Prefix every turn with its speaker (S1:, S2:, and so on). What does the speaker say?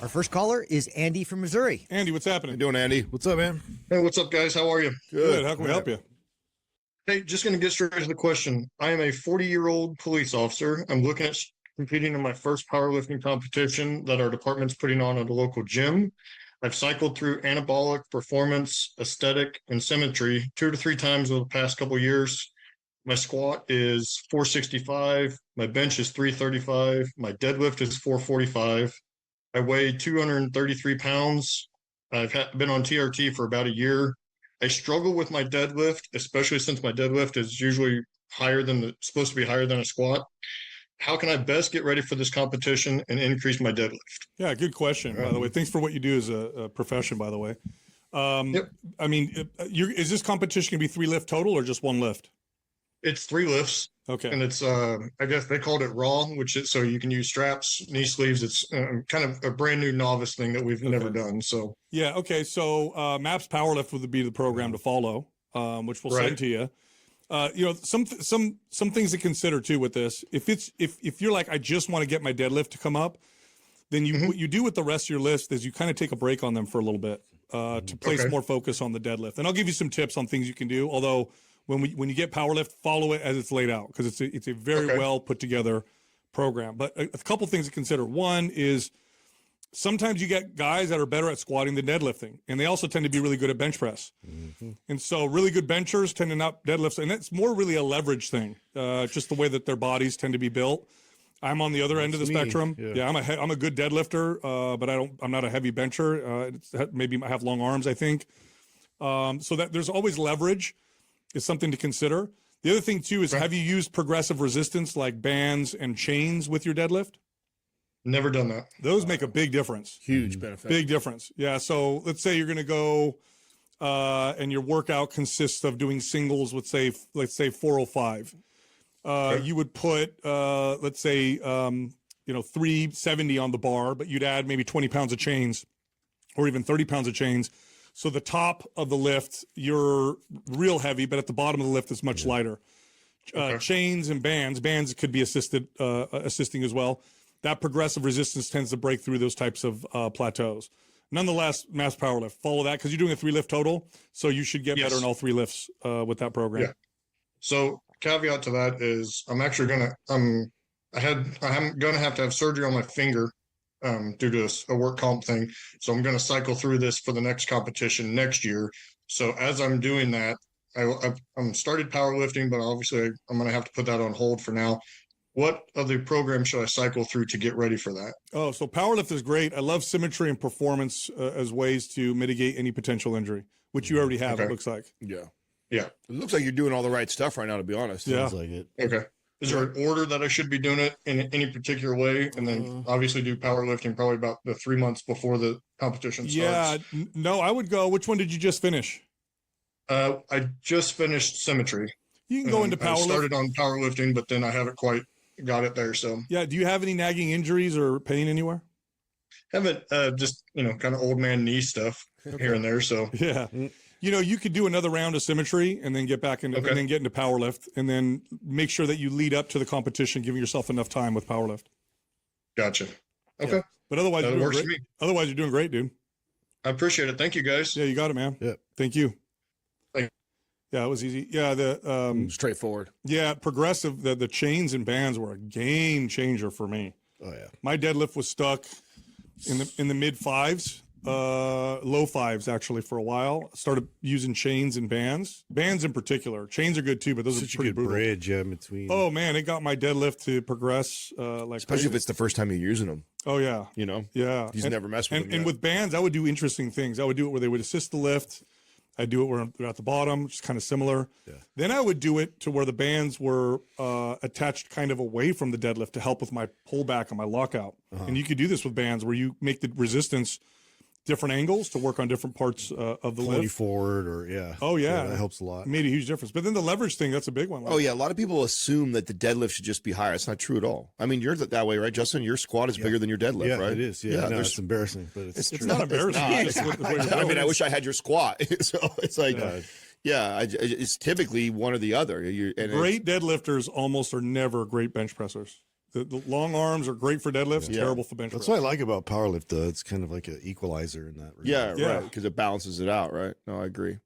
S1: Our first caller is Andy from Missouri.
S2: Andy, what's happening?
S3: How you doing, Andy?
S4: What's up, man?
S5: Hey, what's up, guys? How are you?
S2: Good. How can we help you?
S5: Hey, just going to get straight to the question. I am a 40-year-old police officer. I'm looking at competing in my first powerlifting competition that our department's putting on at a local gym. I've cycled through anabolic, performance, aesthetic, and symmetry 2 to 3 times over the past couple of years. My squat is 465. My bench is 335. My deadlift is 445. I weigh 233 pounds. I've been on TRT for about a year. I struggle with my deadlift, especially since my deadlift is usually supposed to be higher than a squat. How can I best get ready for this competition and increase my deadlift?
S2: Yeah, good question, by the way. Thanks for what you do as a profession, by the way.
S5: Yep.
S2: I mean, is this competition going to be 3 lift total or just 1 lift?
S5: It's 3 lifts.
S2: Okay.
S5: And it's, I guess they called it raw, which is so you can use straps, knee sleeves. It's kind of a brand new novice thing that we've never done. So,
S2: yeah. Okay. So, MAPS Powerlift would be the program to follow, which we'll send to you. Some things to consider too with this. If you're like, I just want to get my deadlift to come up, then what you do with the rest of your list is you kind of take a break on them for a little bit, to place more focus on the deadlift. And I'll give you some tips on things you can do. Although when you get powerlift, follow it as it's laid out, because it's a very well put together program. But a couple things to consider. One is sometimes you get guys that are better at squatting than deadlifting, and they also tend to be really good at bench press. And so really good benchers tend to not deadlift, and that's more really a leverage thing, just the way that their bodies tend to be built. I'm on the other end of the spectrum. Yeah, I'm a good deadlifter, but I'm not a heavy bencher. Maybe I have long arms, I think. So that there's always leverage is something to consider. The other thing too is, have you used progressive resistance like bands and chains with your deadlift?
S5: Never done that.
S2: Those make a big difference.
S4: Huge benefit.
S2: Big difference. Yeah. So let's say you're going to go, and your workout consists of doing singles with let's say 405. You would put, let's say, 370 on the bar, but you'd add maybe 20 pounds of chains or even 30 pounds of chains. So the top of the lift, you're real heavy, but at the bottom of the lift is much lighter. Chains and bands could be assisting as well. That progressive resistance tends to break through those types of plateaus. Nonetheless, MAPS Powerlift, follow that because you're doing a 3 lift total, so you should get better in all 3 lifts with that program.
S5: Yeah. So caveat to that is I'm gonna have to have surgery on my finger due to a work comp thing. So I'm gonna cycle through this for the next competition next year. So as I'm doing that, I'm started powerlifting, but obviously I'm gonna have to put that on hold for now. What other program should I cycle through to get ready for that?
S2: Oh, so powerlift is great. I love symmetry and performance as ways to mitigate any potential injury, which you already have, it looks like.
S3: Yeah.
S5: Yeah.
S3: It looks like you're doing all the right stuff right now, to be honest.
S2: Yeah.
S4: Sounds like it.
S5: Okay. Is there an order that I should be doing it in any particular way? And then obviously do powerlifting probably about the 3 months before the competition starts.
S2: Yeah. No, I would go. Which one did you just finish?
S5: I just finished symmetry.
S2: You can go into
S5: I
S2: powerlifting.
S5: started on powerlifting, but then I haven't quite got it there. So
S2: yeah. Do you have any nagging injuries or pain anywhere?
S5: haven't just kind of old man knee stuff here and there. So
S2: Yeah. You could do another round of symmetry and then get back into and then get into powerlift, and then make sure that you lead up to the competition, giving yourself enough time with powerlift.
S5: Gotcha. Okay.
S2: Yeah. But otherwise,
S5: That works for me.
S2: Otherwise, you're doing great, dude.
S5: I appreciate it. Thank you, guys.
S2: Yeah, you got it, man.
S4: Yeah.
S2: Thank you.
S5: Thank you.
S2: Yeah, it was easy. Yeah,
S3: Straightforward.
S2: Yeah, progressive. The chains and bands were a game changer for me.
S4: Oh yeah.
S2: My deadlift was stuck in the mid 5s, low 5s actually for a while. Started using chains and bands in particular. Chains are good too, but those
S4: Such
S2: are pretty
S4: a good
S2: brutal.
S4: bridge, in between.
S2: Oh man, it got my deadlift to progress
S3: Especially
S2: crazy.
S3: if it's the first time you're using them.
S2: Oh yeah,
S3: Yeah. He's never messed with them
S2: And
S3: yet.
S2: with bands, I would do interesting things. I would do it where they would assist the lift. I'd do it where they're at the bottom, which is kind of similar.
S4: Yeah.
S2: Then I would do it to where the bands were attached kind of away from the deadlift to help with my pullback and my lockout. And you could do this with bands where you make the resistance different angles to work on different parts of the
S4: Pulling you
S2: lift.
S4: forward, or
S2: Oh yeah,
S4: that helps a lot.
S2: Made a huge difference. But then the leverage thing, that's a big one.
S3: Oh yeah, a lot of people assume that the deadlift should just be higher. It's not true at all. I mean, you're that way, right, Justin? Your squat is bigger than your deadlift,
S4: Yeah,
S3: right?
S4: it is. Yeah, no, it's embarrassing, but it's true.
S2: not embarrassing.
S3: It's
S2: It's
S3: not.
S2: the way you're
S3: I mean,
S2: doing
S3: I
S2: it.
S3: wish I had your squat. So it's like, it's typically one or the other.
S2: Great deadlifters almost are never great bench pressers. The long arms are great for deadlifts,
S3: Yeah.
S2: terrible for bench
S4: That's
S2: press.
S4: what I like about powerlift, though. It's kind of like an equalizer in that regard.
S3: Yeah,
S2: Yeah.
S3: right. Because it balances it out, right? No, I agree.